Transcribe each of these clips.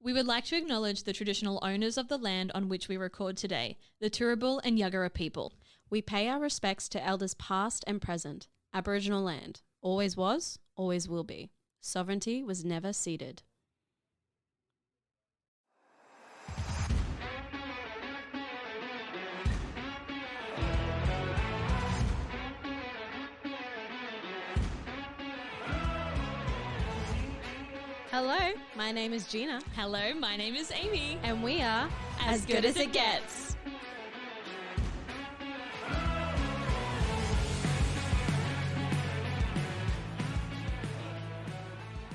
We would like to acknowledge the traditional owners of the land on which we record today, the Turrbal and Yuggera people. We pay our respects to elders past and present. Aboriginal land always was, always will be. Sovereignty was never ceded. Hello, my name is Gina. Hello, my name is Amy. And we are As Good As It Gets.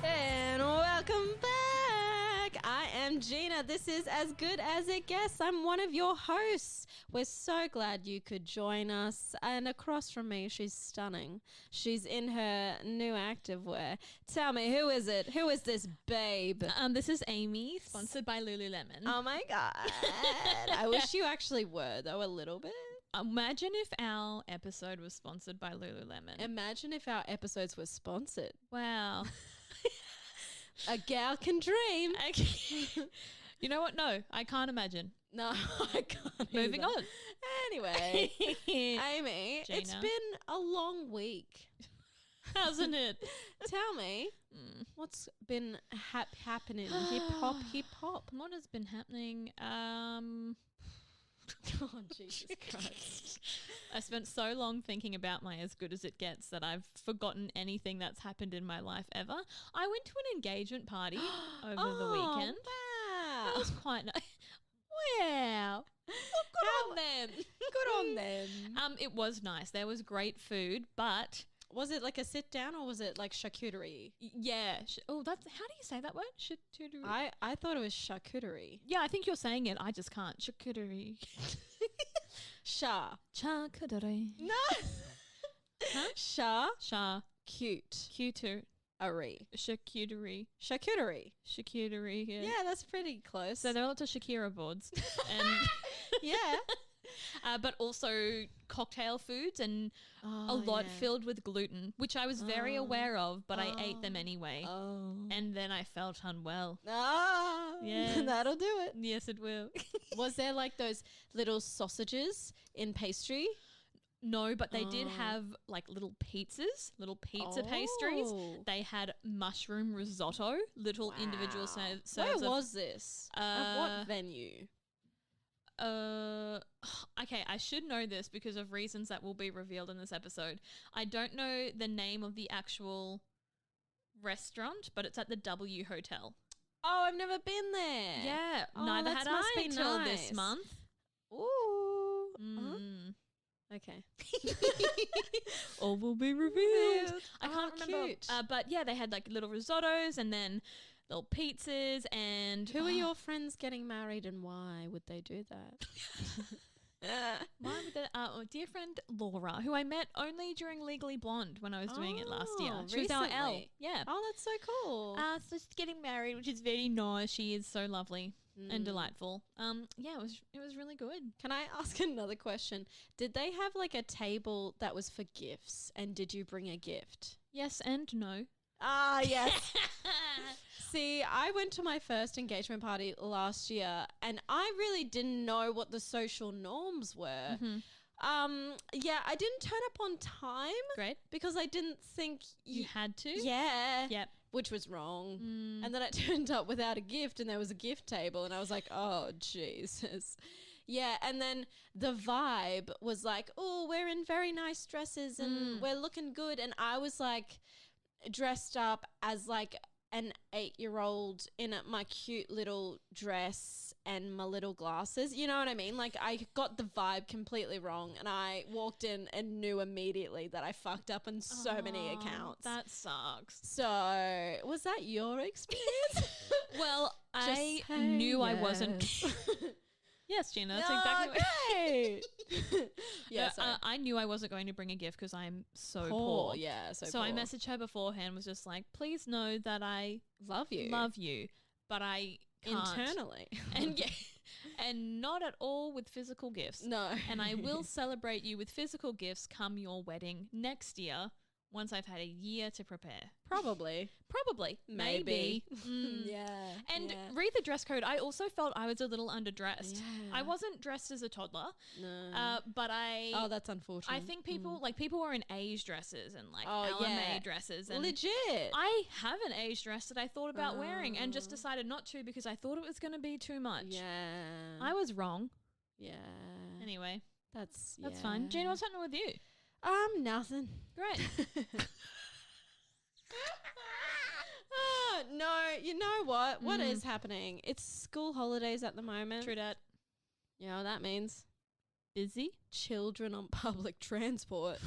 And welcome back. I am Gina. This is As Good As It Gets. I'm one of your hosts. We're so glad you could join us. And across from me, she's stunning. She's in her new activewear. Tell me, who is it? Who is this babe? This is Amy, sponsored by Lululemon. Oh my God. I wish you actually were, though, a little bit. Imagine if our episode was sponsored by Lululemon. Imagine if our episodes were sponsored. Wow. A gal can dream. Okay. You know what? No, I can't imagine. No, I can't. Moving either. on. Anyway, Amy, Gina. it's been a long week. Hasn't it? Tell me, what's been happening? Hip hop. What has been happening? Oh, Jesus Christ. I spent so long thinking about my As Good As It Gets that I've forgotten anything that's happened in my life ever. I went to an engagement party over the weekend. Wow. It was quite nice. Wow. Well, good on them. Good on them. It was nice. There was great food, but Was it like a sit down or was it like charcuterie? yeah. That's how do you say that word? Charcuterie. I thought it was charcuterie. Yeah, I think you're saying it. I just can't. Charcuterie. Charcuterie. No. Huh? Cute. Cuter. Charcuterie. Charcuterie. Charcuterie. Yeah, that's pretty close. So there are lots of Shakira boards. And yeah. but also cocktail foods and a lot filled with gluten, which I was very aware of, but I ate them anyway. Oh. And then I felt unwell. Yeah. That'll do it. Yes, it will. Was there like those little sausages in pastry? No, but they did have like little pizza pastries. They had mushroom risotto, little individual serves. Where was this? At what venue? Okay, I should know this because of reasons that will be revealed in this episode. I don't know the name of the actual restaurant, but it's at the W Hotel. Oh, I've never been there. Yeah, Oh, neither that had must I be until nice. this month. Ooh. Okay. All will be revealed. I can't remember. Cute. But yeah, they had like little risottos and then little pizzas and... Who are your friends getting married and why would they do that? Mine with the dear friend Laura, who I met only during Legally Blonde when I was doing it last year. She was our L. recently. Yeah. Oh, that's so cool. So she's getting married, which is very nice. She is so lovely and delightful. Yeah, it was really good. Can I ask another question? Did they have like a table that was for gifts and did you bring a gift? Yes and no. Ah, yes. See, I went to my first engagement party last year and I really didn't know what the social norms were. Yeah, I didn't turn up on time. Great. Because I didn't think You had to? Yeah. Yep. Which was wrong. And then I turned up without a gift and there was a gift table and I was like, oh, Jesus. Yeah, and then the vibe was like, oh, we're in very nice dresses and we're looking good. And I was like dressed up as like an 8-year-old in my cute little dress and my little glasses. You know what I mean? Like I got the vibe completely wrong and I walked in and knew immediately that I fucked up on so many accounts. That sucks. So was that your experience? Well, I knew I wasn't... Yes, Gina, that's exactly what. Yes, I knew I wasn't going to bring a gift because I'm so poor. Yeah, so I messaged her beforehand, was just like, please know that I love you, but I can't. Internally. And not at all with physical gifts. No. And I will celebrate you with physical gifts come your wedding next year once I've had a year to prepare. Probably. Maybe. Yeah. And yeah. read the dress code. I also felt I was a little underdressed. Yeah. I wasn't dressed as a toddler, No. but I. Oh, that's unfortunate. I think people people were in age dresses and like Oh, LMA yeah. dresses. And Legit. I have an age dress that I thought about wearing and just Oh. decided not to because I thought it was going to be too much. Yeah. I was wrong. Yeah. Anyway, That's fine. Gina, what's happening with you? Nothing. Great. No, you know what? What Mm. is happening? It's school holidays at the moment. True dat. You know what that means? Busy? Children on public transport.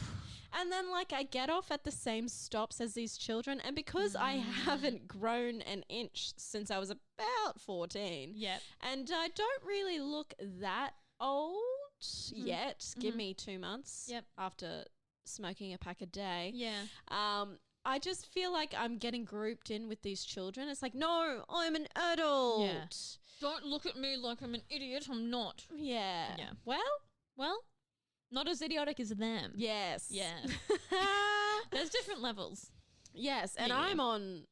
And then, like, I get off at the same stops as these children. And because I haven't grown an inch since I was about 14, Yep. and I don't really look that old yet, give Mhm. me 2 months Yep. after smoking a pack a day. Yeah. I just feel like I'm getting grouped in with these children. It's like, no, I'm an adult. Don't look at me like I'm an idiot. I'm not. Yeah. Yeah. Well, Not as idiotic as them. yes. Yeah. There's different levels. Yes, and Yeah. I'm on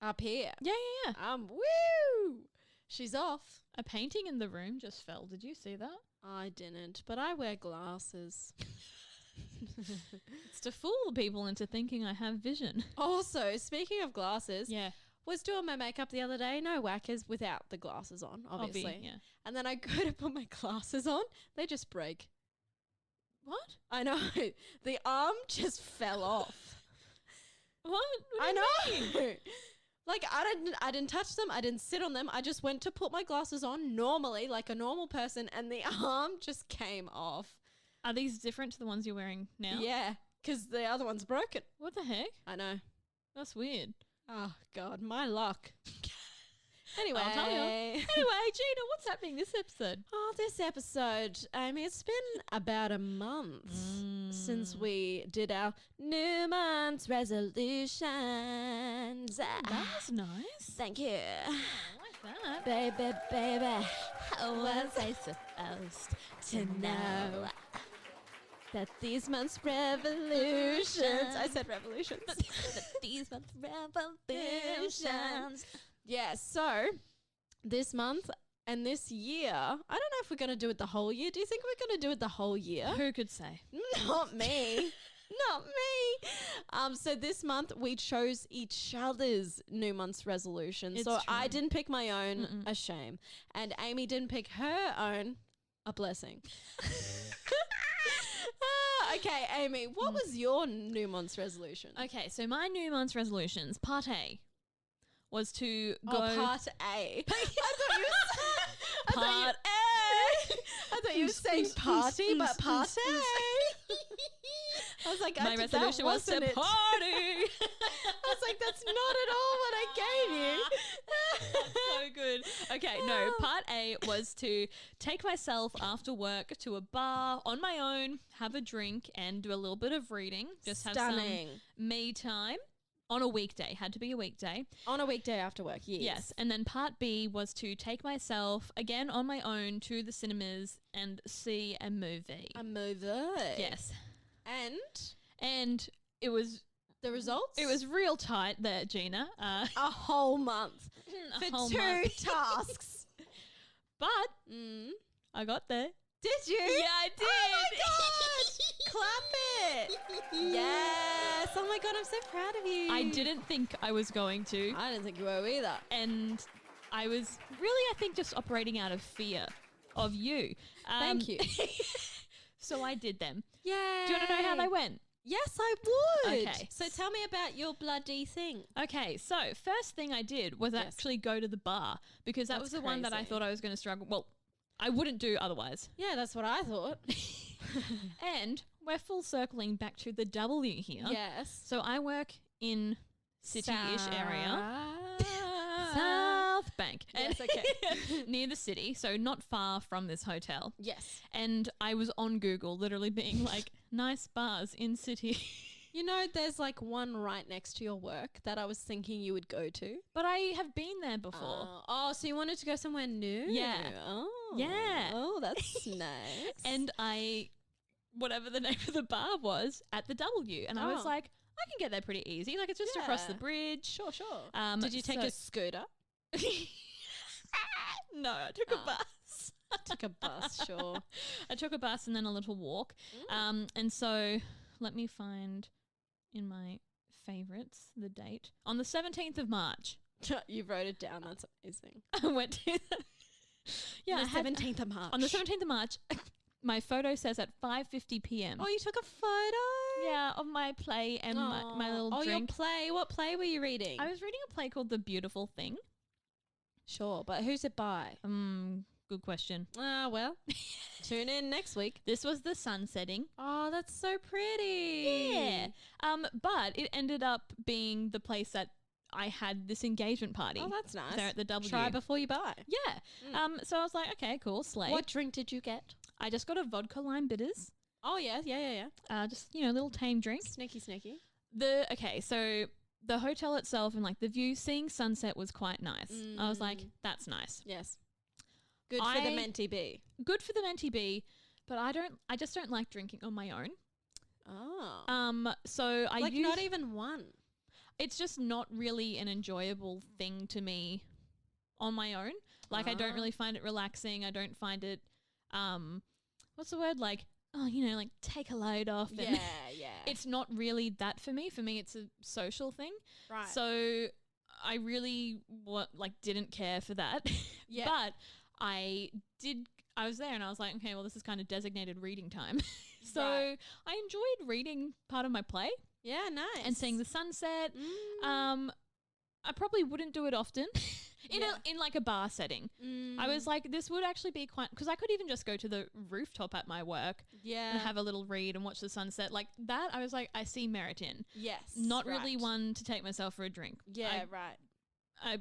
up here. Yeah. Woo! She's off. A painting in the room just fell. Did you see that? I didn't, but I wear glasses. It's to fool the people into thinking I have vision. Also, speaking of glasses, Yeah. was doing my makeup the other day, no whackers, without the glasses on, obviously. Yeah. And then I go to put my glasses on, they just break. What? I know. The arm just fell off. What? I know. Like I didn't touch them. I didn't sit on them. I just went to put my glasses on normally, like a normal person, and the arm just came off. Are these different to the ones you're wearing now? Yeah, because the other one's broken. What the heck? I know. That's weird. Oh God, my luck. Anyway, I'll tell you. Anyway, Gina, what's happening this episode? Oh, this episode, Amy, it's been about a month since we did our New Month's resolutions. That was nice. Thank you. I like that. Baby. How was I supposed To know that these month's revolutions. I said revolutions. These months revolutions. Yeah, so this month and this year, I don't know if we're going to do it the whole year. Do you think we're going to do it the whole year? Who could say? Not me. Not me. So this month we chose each other's New Month's resolution. It's So I true. didn't pick my own, Mm-mm. a shame. And Amy didn't pick her own, a blessing. Okay, Amy, what was your New Month's resolution? Okay, so my New Month's resolutions, part A, was to go... Part A. I Part thought you were saying party, but part A. I was like, My resolution was to wasn't party. it? I was like, that's not at all what I gave you. So good. Okay, no, part A was to take myself after work to a bar on my own, have a drink and do a little bit of reading. Just have Stunning. some me time on a weekday. Had to be a weekday. On a weekday after work, yes. Yes. And then part B was to take myself again on my own to the cinemas and see a movie. A movie. Yes. And And it was results? it was real tight there, Gina. a whole month A for whole two month. tasks. But Mm. I got there. Did you? Yeah, I did. Oh my God. Clap it. Yes. Oh my God, I'm so proud of you. I didn't think I was going to. I didn't think you were either. And I was really, I think, just operating out of fear of you. Thank you. So I did them. Yay. Do you want to know how they went? Yes, I would. Okay. So tell me about your bloody thing. Okay, so first thing I did was Yes. actually go to the bar because that That's was the one that I crazy. thought I was going to struggle. Well, I wouldn't do otherwise. Yeah, that's what I thought. And we're full circling back to the W here. Yes. So I work in city-ish area. South. South Bank. Yes, okay. Near the city, so not far from this hotel. Yes. And I was on Google literally being like, nice bars in city. You know, there's like one right next to your work that I was thinking you would go to. But I have been there before. So you wanted to go somewhere new? Yeah. Oh. Yeah. Oh, that's nice. And whatever the name of the bar was, at the W. And I was Oh. like, I can get there pretty easy. Like, it's just across the Yeah. bridge. Sure. Did you take so- a scooter? No, I took a Oh. bus. Took a bus, sure. I took a bus and then a little walk. Mm. And so let me find in my favourites the date. On the 17th of March, You wrote it down. That's amazing. I went to Yeah, I the had- 17th of March. on the 17th of March, my photo says at 5:50 p.m. Oh, you took a photo? Yeah, of my play and my little your drink. play. What play were you reading? I was reading a play called The Beautiful Thing. Sure, but who's it by? Good question. Well, tune in next week. This was the sun setting. Oh, that's so pretty. Yeah. But it ended up being the place that I had this engagement party. Oh, that's nice. There at the W. Try before you buy. Yeah. So I was like, okay, cool, slay. What drink did you get? I just got a vodka lime bitters. Oh, yeah. Just, little tame drink. Sneaky. So the hotel itself and like the view, seeing sunset was quite nice. I was like, that's nice. Yes. Good for the mentee bee. Good for the mentee bee, but I just don't like drinking on my own. Oh. So I like use, not even one. it's just not really an enjoyable thing to me on my own. Like I don't really find it relaxing. I don't find it what's the word? Like, like take a load off. And Yeah. it's not really that for me. For me, it's a social thing. right. So I really didn't care for that. Yeah. But I was there and I was like, okay, well, this is kind of designated reading time. So Right. I enjoyed reading part of my play yeah, nice. and seeing the sunset. Mm. I probably wouldn't do it often Yeah. in like a bar setting. I was like, this would actually be quite, because I could even just go to the rooftop at my work yeah. and have a little read and watch the sunset. Like that, I was like, I see merit in. Yes. Not really right. one to take myself for a drink. Yeah, right. I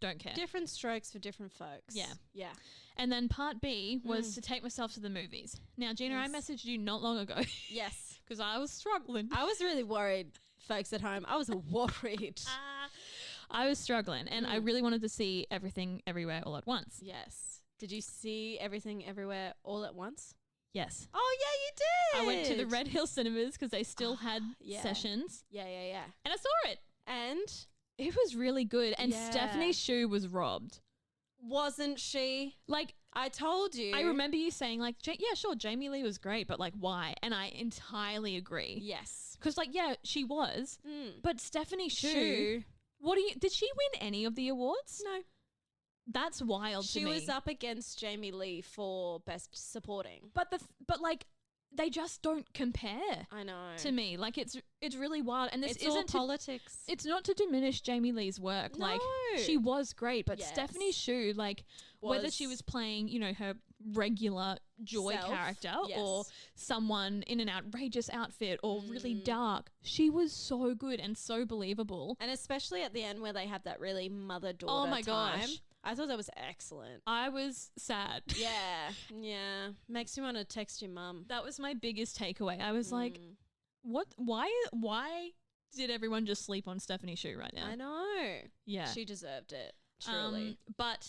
don't care. Different strokes for different folks. Yeah. Yeah. And then part B was to take myself to the movies. Now, Gina, I Yes. messaged you not long ago Yes. because I was struggling. I was really worried, folks at home. I was worried. I was struggling and I really wanted to see Everything Everywhere All at Once. Yes. Did you see Everything Everywhere All at Once? Yes. Oh, yeah, you did. I went to the Red Hill Cinemas because they still had yeah. sessions Yeah. and I saw it. And It was really good. And Yeah. Stephanie Shu was robbed. wasn't she? Like, I told you. I remember you saying like, yeah, sure, Jamie Lee was great, but like why? And I entirely agree. Yes. Because like, yeah, she was, but Stephanie Shu, Shu. did she win any of the awards? No. That's wild to She me. was up against Jamie Lee for Best Supporting. But like, they just don't compare I know. to me. Like it's really wild. And this it's all isn't politics. it's not to diminish Jamie Lee's work. Like No. she was great, but Yes. Stephanie Shu, like whether she was playing, her regular joy Self, character or yes. someone in an outrageous outfit or really dark, she was so good and so believable. And especially at the end where they have that really mother-daughter Oh my time. gosh. I thought that was excellent. I was sad. Yeah. Makes you want to text your mum. That was my biggest takeaway. I was like, what? Why did everyone just sleep on Stephanie Shu right now? I know. Yeah. She deserved it. Truly. But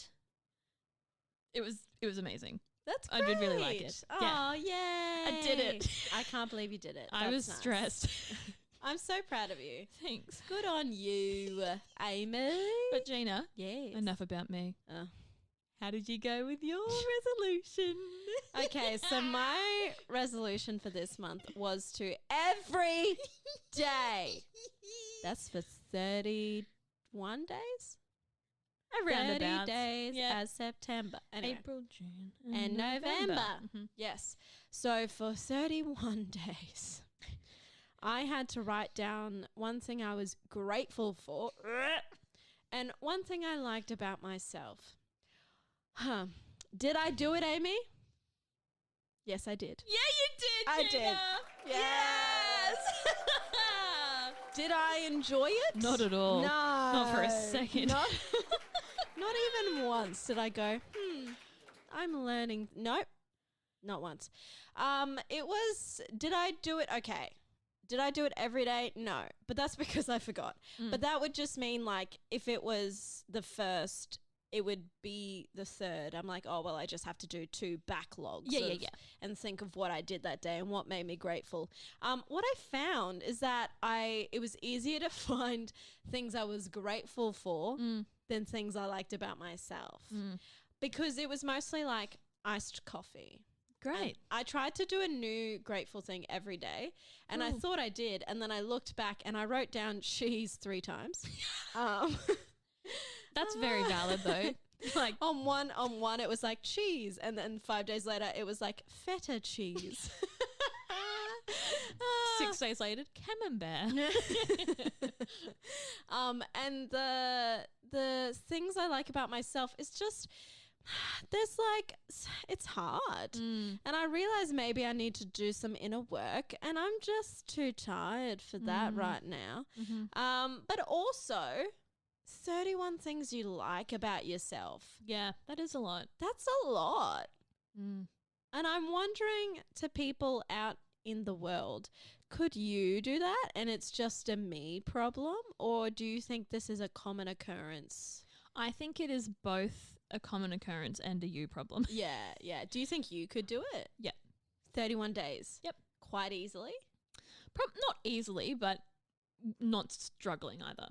it was amazing. That's I did really like it. Oh, yay. I did it. I can't believe you did it. I was That's nice. stressed. I'm so proud of you. Thanks. Good on you, Amy. But Gina, yes. enough about me. Oh. How did you go with your resolution? Okay, so my resolution for this month was to every day. That's for 31 days? Around 30 about. days Yeah. as September. Anyway. April, June, And November. Mhm. Yes. So for 31 days, I had to write down one thing I was grateful for and one thing I liked about myself. Did I do it, Amy? Yes, I did. Yeah, you did. I did. Gina. Yes. Did I enjoy it? Not at all. No. Not for a second. Not even once did I go, I'm learning. Nope. Not once. Did I do it? Okay. Did I do it every day? No. But that's because I forgot. But that would just mean like if it was the first it would be the third. I'm like, oh, well, I just have to do 2 backlogs. Yeah. And think of what I did that day and what made me grateful. What I found is that it was easier to find things I was grateful for than things I liked about myself. Because it was mostly like iced coffee. Great. And I tried to do a new grateful thing every day, and I thought I did. And then I looked back and I wrote down cheese 3 times. That's very valid though. Like on one it was like cheese, and then 5 days later it was like feta cheese. 6 days later, camembert. And the things I like about myself is just it's hard. And I realize maybe I need to do some inner work, and I'm just too tired for that right now. But also 31 things you like about yourself. Yeah, that is a lot. That's a lot. And I'm wondering, to people out in the world, could you do that and it's just a me problem, or do you think this is a common occurrence? I think it is both a common occurrence and a you problem. Yeah. Do you think you could do it? Yeah. 31 days? Yep. Quite easily? Not easily, but not struggling either.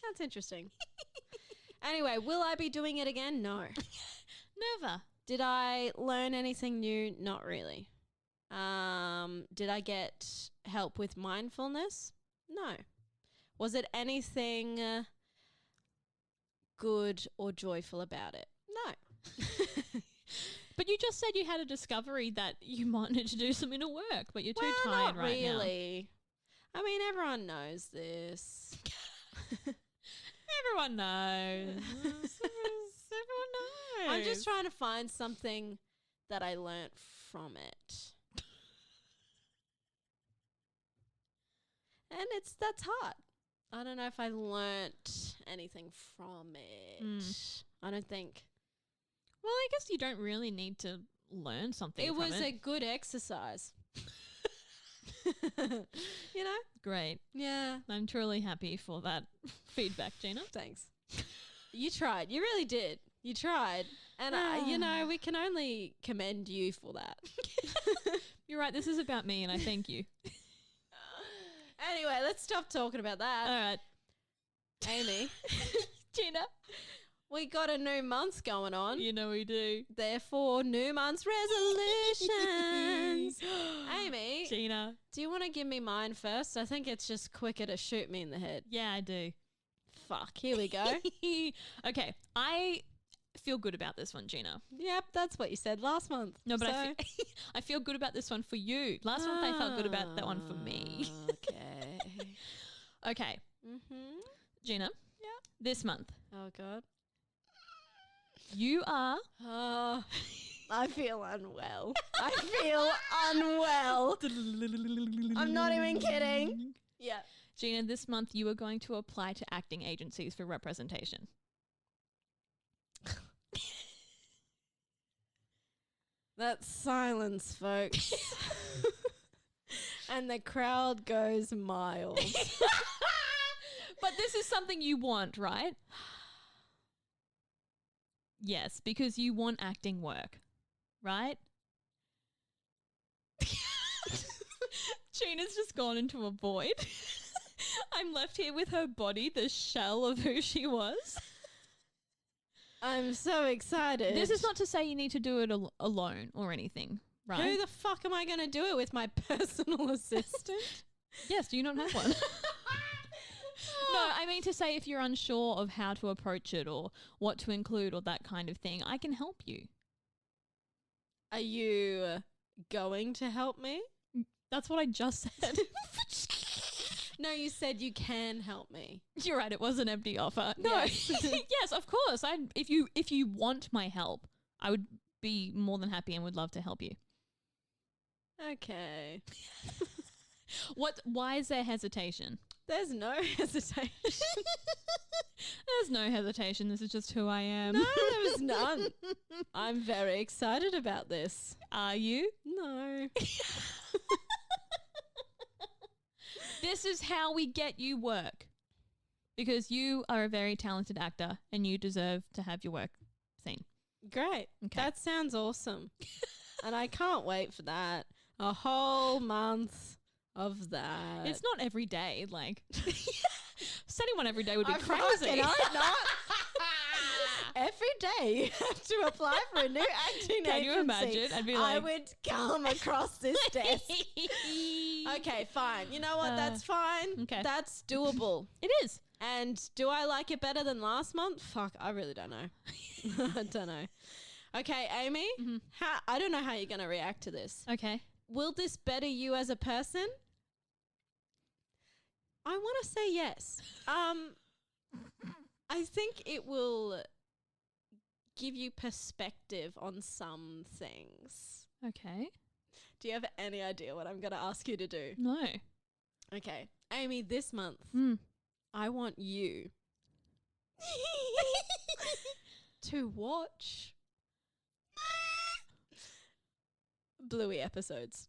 That's interesting. Anyway, will I be doing it again? No. Never. Did I learn anything new? Not really. Did I get help with mindfulness? No. Was it anything good or joyful about it? No. But you just said you had a discovery that you wanted to do some inner work, but you're too tired not right now. really. I mean, everyone knows this. Everyone knows. Everyone knows. I'm just trying to find something that I learnt from it. And that's hard. I don't know if I learnt anything from it. I don't think. Well, I guess you don't really need to learn something It from was it. a good exercise. You know? Great. Yeah. I'm truly happy for that feedback, Gina. Thanks. You tried. You really did. You tried. And, we can only commend you for that. You're right. This is about me and I thank you. Anyway, let's stop talking about that. All right. Amy. Gina. We got a new month going on. You know we do. Therefore, new month's resolutions. Amy. Gina. Do you want to give me mine first? I think it's just quicker to shoot me in the head. Yeah, I do. Fuck, here we go. Okay, I feel good about this one, Gina. Yep, that's what you said last month. No, but I feel good about this one for you. Last month I felt good about that one for me. Okay. Okay. Gina. Yeah. This month. Oh, God. You are... I feel unwell. I feel unwell. I'm not even kidding. Yeah. Gina, this month you are going to apply to acting agencies for representation. That's silence, folks. And the crowd goes mild. But this is something you want, right? Yes, because you want acting work, right? Gina's just gone into a void. I'm left here with her body, the shell of who she was. I'm so excited. This is not to say you need to do it alone or anything, right? Who the fuck am I going to do it with? My personal assistant? Yes, do you not have one? No, I mean to say if you're unsure of how to approach it or what to include or that kind of thing, I can help you. Are you going to help me? That's what I just said. No, you said you can help me. You're right, it was an empty offer. No. Yes. Yes, of course. If you want my help, I would be more than happy and would love to help you. Okay. Why is there hesitation? There's no hesitation. There's no hesitation. This is just who I am. No, there was none. I'm very excited about this. Are you? No. This is how we get you work. because you are a very talented actor and you deserve to have your work seen. Great. Okay. That sounds awesome. And I can't wait for that. A whole month of that. It's not every day. Like, sending one every day would be I crazy. fucking hope not. Every day you have to apply for a new acting Can agency. you imagine? I'd be like, I would come across this desk. Okay, fine. You know what? That's fine. okay. That's doable. It is. And do I like it better than last month? Fuck, I really don't know. I don't know. Okay, Amy, I don't know how you're going to react to this. Okay. Will this better you as a person? I want to say yes. I think it will give you perspective on some things. Okay. Do you have any idea what I'm going to ask you to do? No. Okay. Amy, this month, I want you to watch Bluey episodes.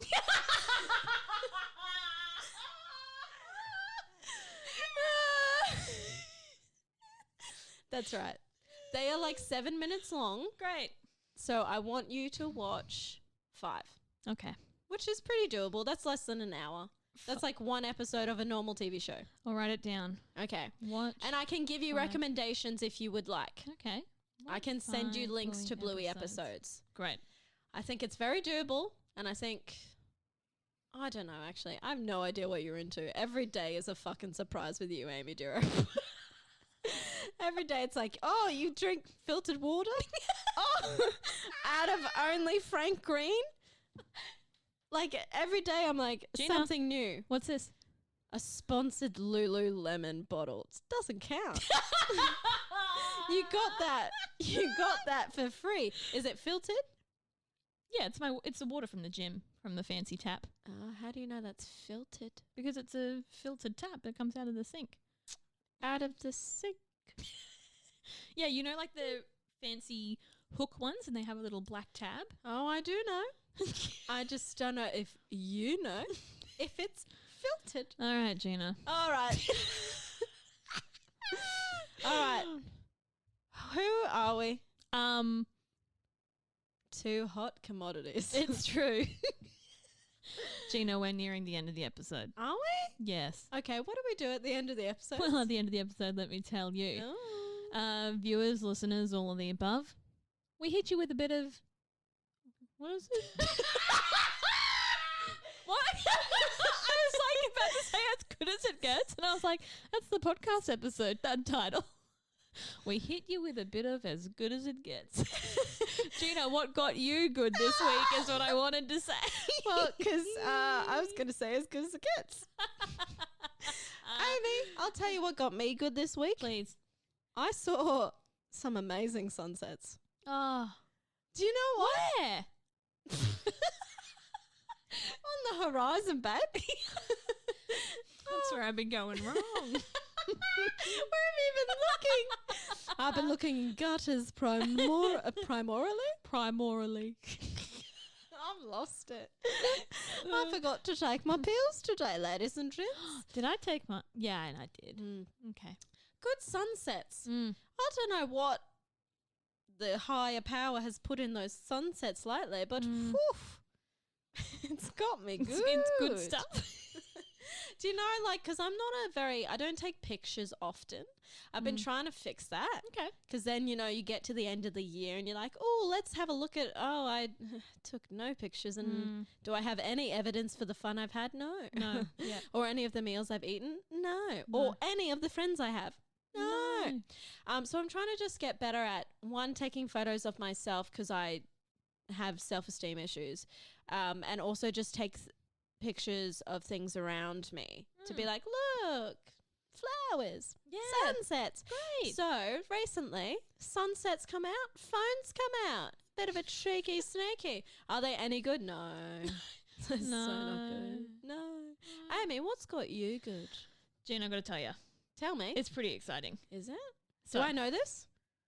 That's right. They are like 7 minutes long. Great. So I want you to watch 5, Okay. which is pretty doable. That's less than an hour. That's like one episode of a normal TV show. I'll write it down. Okay. Watch. And I can give you 5. recommendations if you would like. Okay. I can send you 5 links to Bluey episodes. Great. I think it's very doable. And I think, I don't know, actually. I have no idea what you're into. Every day is a fucking surprise with you, Amy Duro. Every day it's like, oh, you drink filtered water? Oh, out of only Frank Green? Like every day I'm like, Gina. something new. What's this? A sponsored Lululemon bottle. It doesn't count. You got that. You got that for free. Is it filtered? Yeah, it's the water from the gym, from the fancy tap. How do you know that's filtered? Because it's a filtered tap that comes out of the sink. Out of the sink. Yeah, you know, like the fancy hook ones, and they have a little black tab. Oh, I do know. I just don't know if you know if it's filtered. All right, Gina. All right. All right. Who are we? Two hot commodities. It's true. Gina, we're nearing the end of the episode. Are we? Yes. Okay, what do we do at the end of the episode? Well, at the end of the episode, let me tell you. Oh. Viewers, listeners, all of the above, we hit you with a bit of... What is it? What? I was like about to say as good as it gets, and I was like, that's the podcast episode, that title. We hit you with a bit of as good as it gets. Gina, what got you good this week is what I wanted to say. Well, because I was going to say as good as it gets. Amy, I'll tell you what got me good this week. Please. I saw some amazing sunsets. Oh. Do you know what? Where? On the horizon, babe. That's where I've been going wrong. Where have you been looking? I've been looking in gutters primorally. Primorally. I've lost it. I forgot to take my pills today, ladies and gents. Did I take my... Yeah, and I did. Okay. Good sunsets. I don't know what the higher power has put in those sunsets lately, but whew, it's got me good. It's good stuff. Do you know, like, because I'm not I don't take pictures often. I've been trying to fix that. Okay. Because then, you know, you get to the end of the year and you're like, oh, let's have a look at, I took no pictures. And do I have any evidence for the fun I've had? No. No. Yeah. Or any of the meals I've eaten? No. Or any of the friends I have? No. So I'm trying to just get better at, one, taking photos of myself because I have self-esteem issues. And also just take pictures of things around me to be like, look, flowers, sunsets. Great. So recently, sunsets come out, phones come out. Bit of a cheeky sneaky. Are they any good? No. They're so not good. No. Amy, what's got you good? Gina, I've got to tell you. Tell me. It's pretty exciting. Is it? So Do I know this?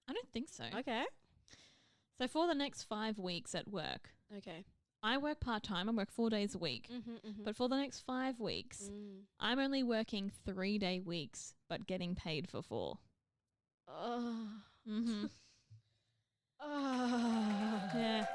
I don't think so. Okay. So for the next 5 weeks at work, Okay. I work part-time. I work 4 days a week. But for the next 5 weeks, I'm only working 3-day weeks, but getting paid for 4. Oh. Mm-hmm. Oh. Yeah.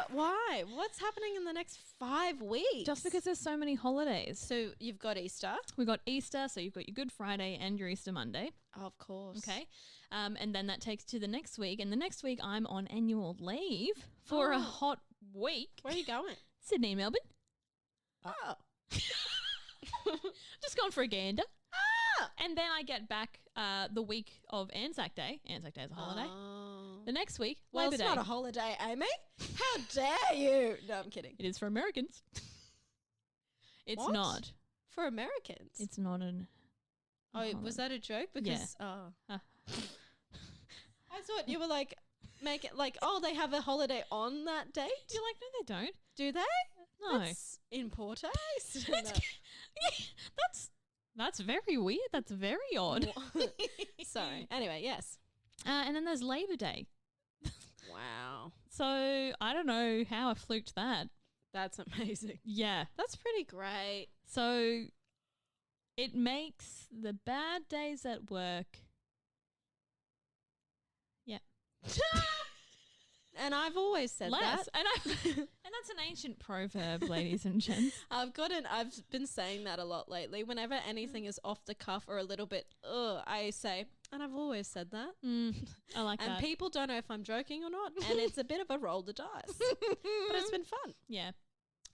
Why? What's happening in the next 5 weeks? Just because there's so many holidays. So you've got Easter. We got Easter, so you've got your Good Friday and your Easter Monday. Oh, of course. Okay. And then that takes to the next week. And the next week I'm on annual leave for a hot week. Where are you going? Sydney, Melbourne. Oh. Just going for a gander. And then I get back the week of Anzac Day. Anzac Day is a holiday. Oh. The next week, Well, Labor it's Day. not a holiday, Amy. How dare you? No, I'm kidding. It is for Americans. It's What? not. For Americans. It's not an. Oh, was that a joke? Because I thought you were like make it like, oh, they have a holiday on that date. You're like, no, they don't. Do they? No. That's in Porto. That's very weird. That's very odd. Sorry. Anyway, yes. And then there's Labor Day. Wow. So I don't know how I fluked that. That's amazing. Yeah. That's pretty great. So it makes the bad days at work. Yeah. And I've always said Less. that. And that's an ancient proverb, ladies and gents. I've been saying that a lot lately. Whenever anything is off the cuff or a little bit, I say, and I've always said that. I like and that. people don't know if I'm joking or not. And it's a bit of a roll the dice. But it's been fun. Yeah.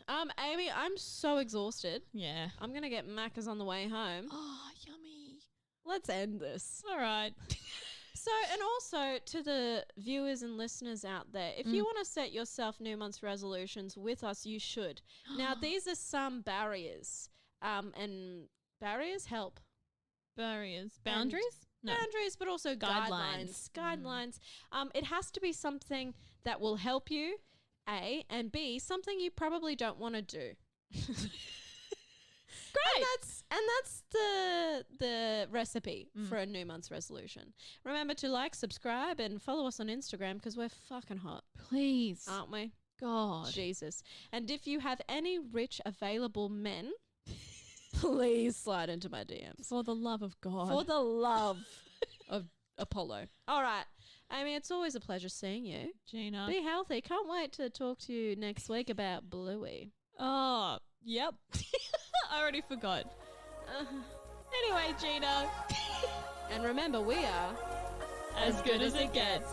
Amy, I'm so exhausted. Yeah. I'm going to get Macca's on the way home. Oh, yummy. Let's end this. All right. So, and also to the viewers and listeners out there, if you want to set yourself New Month's resolutions with us, you should. Now, these are some barriers. And barriers help. Barriers. Boundaries? No. Boundaries, but also guidelines. Guidelines. It has to be something that will help you, A, and B, something you probably don't want to do. Great. And that's the recipe for a New Month's resolution. Remember to like, subscribe, and follow us on Instagram because we're fucking hot. Please. Aren't we? God. Jesus. And if you have any rich available men, please slide into my DMs. For the love of God. For the love of Apollo. All right. Amy, it's always a pleasure seeing you. Gina. Be healthy. Can't wait to talk to you next week about Bluey. Oh, yep. I already forgot. Anyway, Gina. And remember, we are as good as it gets.